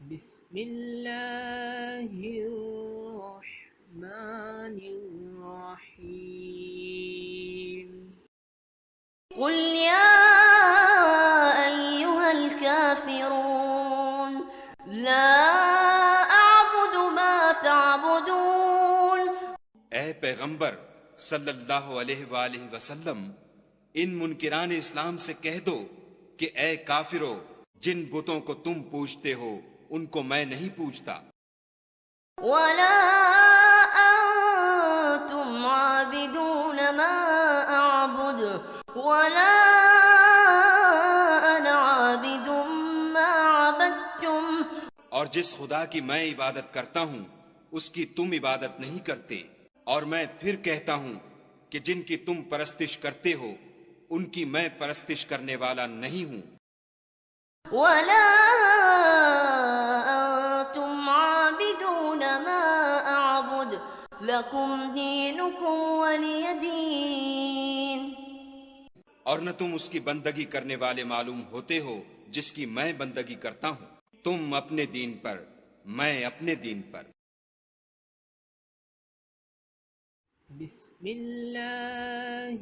بسم اللہ الرحمن الرحیم قل يا أيها الكافرون لا أعبد ما تعبدون. اے پیغمبر صلی اللہ علیہ وآلہ وسلم، ان منکران اسلام سے کہہ دو کہ اے کافرو، جن بتوں کو تم پوجتے ہو ان کو میں نہیں پوجتا، ولا أنتم عابدون ما أعبد ولا أنا عابد ما عبدتم. اور جس خدا کی میں عبادت کرتا ہوں اس کی تم عبادت نہیں کرتے، اور میں پھر کہتا ہوں کہ جن کی تم پرستش کرتے ہو ان کی میں پرستش کرنے والا نہیں ہوں، ولا أنتم عابدون ما أعبد لكم دينكم ولي دين. اور نہ تم اس کی بندگی کرنے والے معلوم ہوتے ہو جس کی میں بندگی کرتا ہوں، تم اپنے دین پر، میں اپنے دین پر۔ بسم اللہ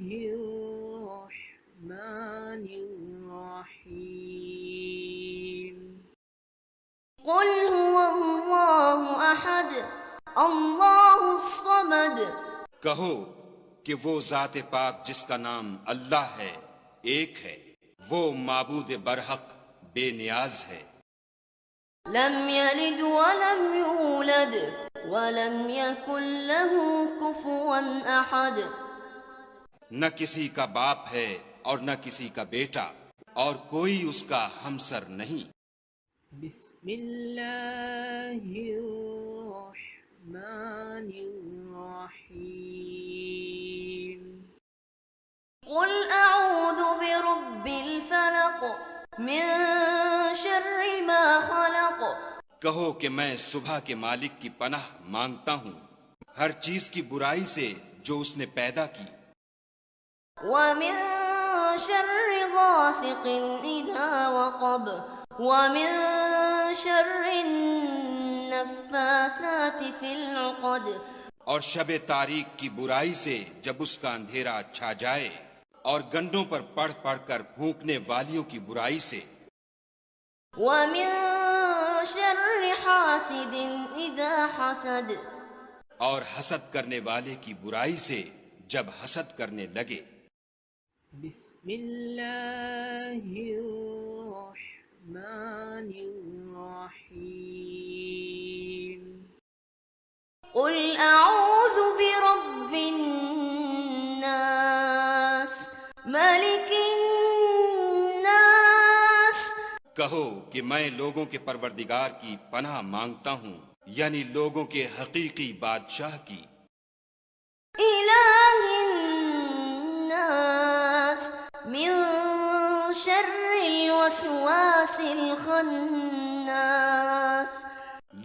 الرحمن الرحیم قل هو الله أحد الله الصمد. کہو کہ وہ ذات پاک جس کا نام اللہ ہے ایک ہے، وہ معبود برحق بے نیاز ہے، لم يلد ولم يولد ولم يكن له كفوا أحد. نہ کسی کا باپ ہے اور نہ کسی کا بیٹا، اور کوئی اس کا ہمسر نہیں۔ بسم اللہ الرحمن الرحیم قل أعوذ برب الفلق من شر ما خلق. کہو کہ میں صبح کے مالک کی پناہ مانگتا ہوں ہر چیز کی برائی سے جو اس نے پیدا کی، ومن شر غاسق إذا وقب ومن شر النفاثات في العقد. اور شب تاریک کی برائی سے جب اس کا اندھیرا چھا جائے، اور گنڈوں پر پڑھ پڑھ کر پھونکنے والیوں کی برائی سے، ومن شر حاسد إذا حسد. اور حسد کرنے والے کی برائی سے جب حسد کرنے لگے۔ بسم اللہ الرحمن الرحیم قل أعوذ برب الناس ملك الناس. کہو کہ میں لوگوں کے پروردگار کی پناہ مانگتا ہوں، یعنی لوگوں کے حقیقی بادشاہ کی، إله الناس من شر الوسواس الخناس.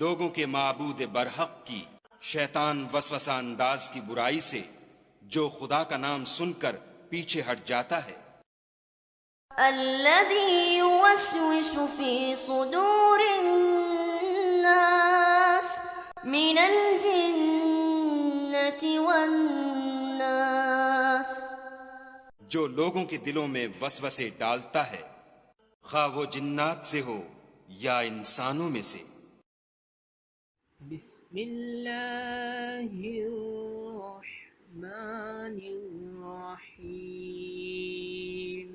لوگوں کے معبود برحق کی، شیطان وسوسہ انداز کی برائی سے جو خدا کا نام سن کر پیچھے ہٹ جاتا ہے، الذي يوسوس في صدور الناس من الجنة والناس. جو لوگوں کے دلوں میں وسوسے ڈالتا ہے، خواہ وہ جنات سے ہو یا انسانوں میں سے۔ بسم اللہ الرحمن الرحیم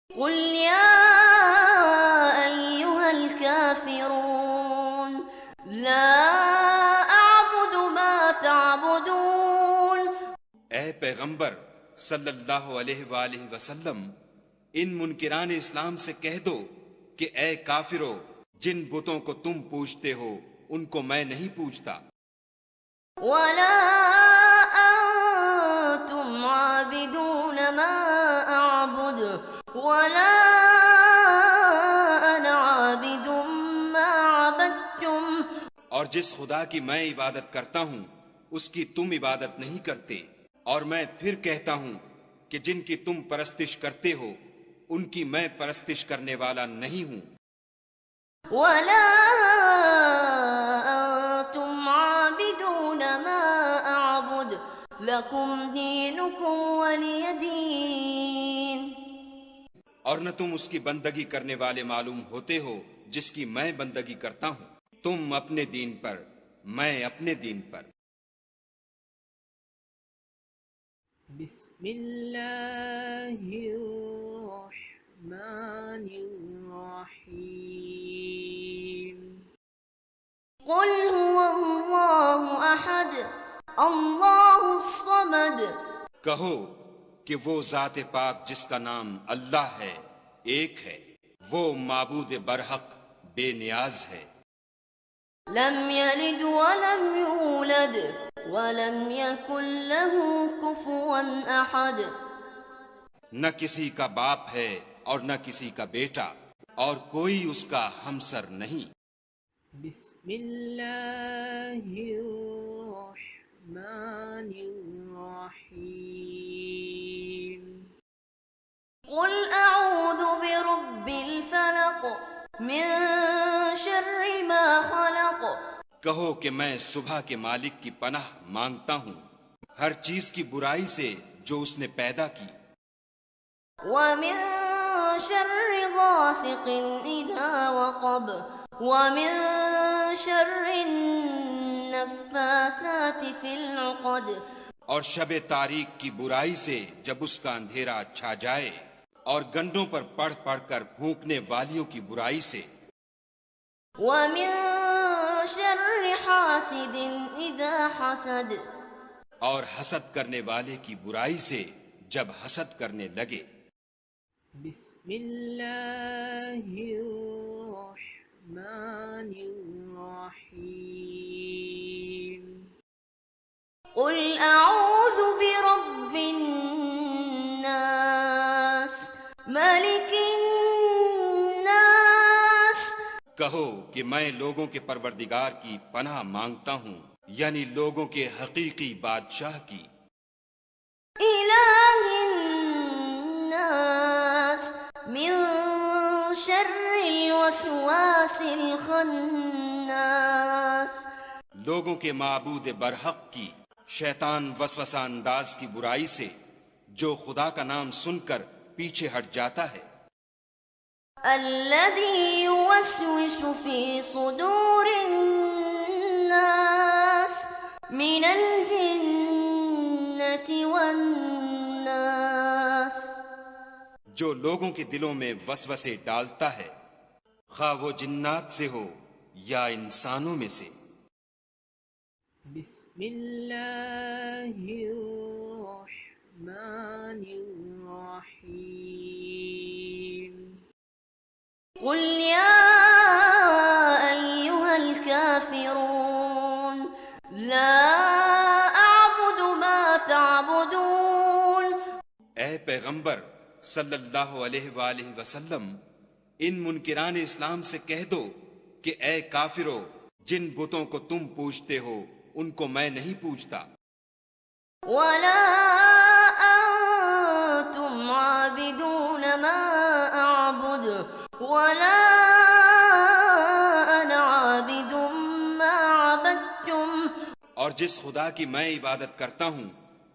قل يا أيها الكافرون لا أعبد ما تعبدون. اے پیغمبر صلی اللہ علیہ وآلہ وسلم، ان منکران اسلام سے کہہ دو کہ اے کافرو، جن بتوں کو تم پوجتے ہو ان کو میں نہیں پوجتا، ولا أنتم عابدون ما أعبد ولا أنا عابد ما عبدتم. اور جس خدا کی میں عبادت کرتا ہوں اس کی تم عبادت نہیں کرتے، اور میں پھر کہتا ہوں کہ جن کی تم پرستش کرتے ہو ان کی میں پرستش کرنے والا نہیں ہوں۔ ولا أنتم عابدون ما أعبد لكم دينكم ولي دين. اور نہ تم اس کی بندگی کرنے والے معلوم ہوتے ہو جس کی میں بندگی کرتا ہوں. تم اپنے دین پر، میں اپنے دین پر. بسم اللہ الرحمن الرحیم. قل هو الله أحد الله الصمد. کہو کہ وہ ذات پاک جس کا نام اللہ ہے ایک ہے، وہ معبود برحق بے نیاز ہے. لم يلد ولم يولد ولم يكن له كفوا أحد. نہ کسی کا باپ ہے اور نہ کسی کا بیٹا، اور کوئی اس کا ہمسر نہیں. بسم اللہ الرحمن الرحیم. قل أعوذ برب الفلق من شر ما خلق. کہو کہ میں صبح کے مالک کی پناہ مانگتا ہوں ہر چیز کی برائی سے جو اس نے پیدا کی. ومن شر غاسق إذا وقب ومن شر النفاثات في العقد. اور شب تاریک کی برائی سے جب اس کا اندھیرا چھا جائے، اور گنڈوں پر پڑھ پڑھ کر پھونکنے والیوں کی برائی سے. ومن شر حاسد إذا حسد. اور حسد کرنے والے کی برائی سے جب حسد کرنے لگے. بسم اللہ الرحمن الرحیم. قل أعوذ برب الناس ملك الناس. کہو کہ میں لوگوں کے پروردگار کی پناہ مانگتا ہوں، یعنی لوگوں کے حقیقی بادشاہ کی. إله الناس من شر الوسواس الخناس. لوگوں کے معبود برحق کی شیطان وسوسہ انداز کی برائی سے جو خدا کا نام سن کر پیچھے ہٹ جاتا ہے. الذي يوسوس في صدور الناس من الجنة والناس. جو لوگوں کے دلوں میں وسوسے ڈالتا ہے، خواہ وہ جنات سے ہو یا انسانوں میں سے. بسم اللہ الرحمن الرحیم. قل يا أيها الكافرون لا أعبد ما تعبدون. اے پیغمبر صلی اللہ علیہ وآلہ وسلم، ان منکران اسلام سے کہہ دو کہ اے کافرو، جن بتوں کو تم پوجتے ہو ان کو میں نہیں پوجتا. ولا أنتم عابدون ما أعبد ولا أنا عابد ما عبدتم. اور جس خدا کی میں عبادت کرتا ہوں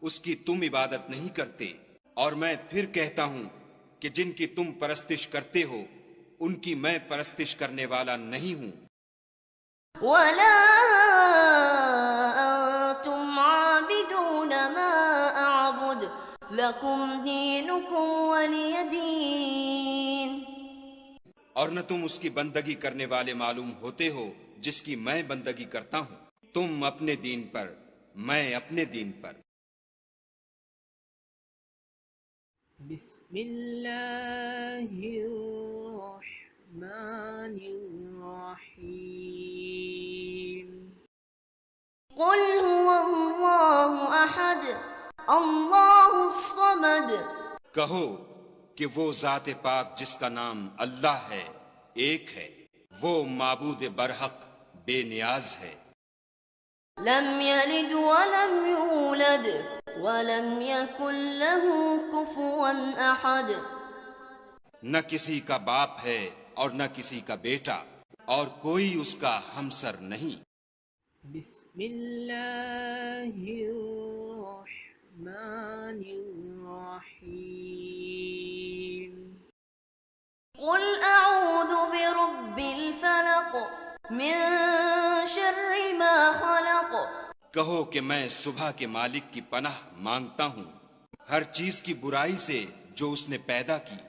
اس کی تم عبادت نہیں کرتے، اور میں پھر کہتا ہوں کہ جن کی تم پرستش کرتے ہو ان کی میں پرستش کرنے والا نہیں ہوں. ولا أنتم عابدون ما أعبد لكم دينكم ولي دين. اور نہ تم اس کی بندگی کرنے والے معلوم ہوتے ہو جس کی میں بندگی کرتا ہوں. تم اپنے دین پر، میں اپنے دین پر. بسم اللہ الرحمن الرحیم. قل هو الله أحد الله الصمد. کہو کہ وہ ذات پاک جس کا نام اللہ ہے ایک ہے، وہ معبود برحق بے نیاز ہے. لم يلد ولم يولد ولم يكن له كفوا أحد. نہ کسی کا باپ ہے اور نہ کسی کا بیٹا، اور کوئی اس کا ہمسر نہیں۔ بسم اللہ الرحمن الرحیم قل اعوذ برب الفلق من شر ما خلق کہو کہ میں صبح کے مالک کی پناہ مانگتا ہوں ہر چیز کی برائی سے جو اس نے پیدا کی،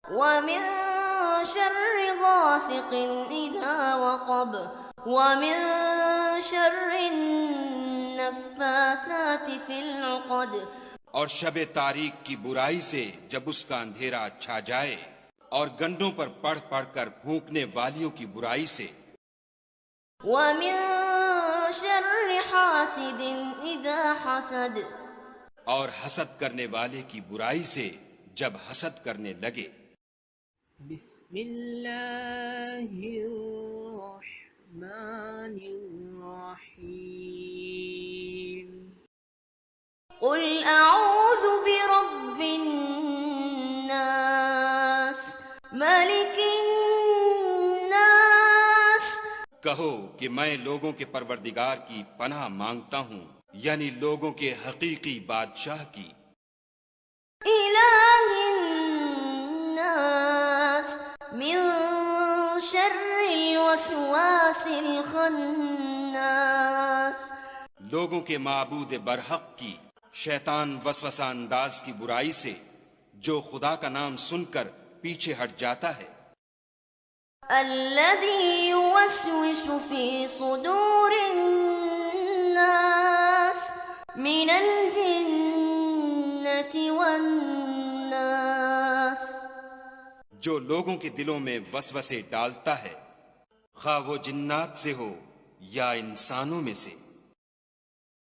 ومن شر غاسق اذا وقب ومن شر النفاثات في العقد اور شب تاریک کی برائی سے جب اس کا اندھیرا چھا جائے، اور گنڈوں پر پڑھ پڑھ کر پھونکنے والیوں کی برائی سے، ومن شر حاسد اذا حسد اور حسد کرنے والے کی برائی سے جب حسد کرنے لگے۔ بسم اللہ الرحمن الرحیم قل اعوذ برب الناس ملک الناس کہو کہ میں لوگوں کے پروردگار کی پناہ مانگتا ہوں، یعنی لوگوں کے حقیقی بادشاہ کی، الہ الناس من شر الوسواس الخناس لوگوں کے معبود برحق کی شیطان وسوسہ انداز کی برائی سے جو خدا کا نام سن کر پیچھے ہٹ جاتا ہے، الذي يوسوس في صدور الناس من الجنة والناس جو لوگوں کے دلوں میں وسوسے ڈالتا ہے، خواہ وہ جنات سے ہو یا انسانوں میں سے۔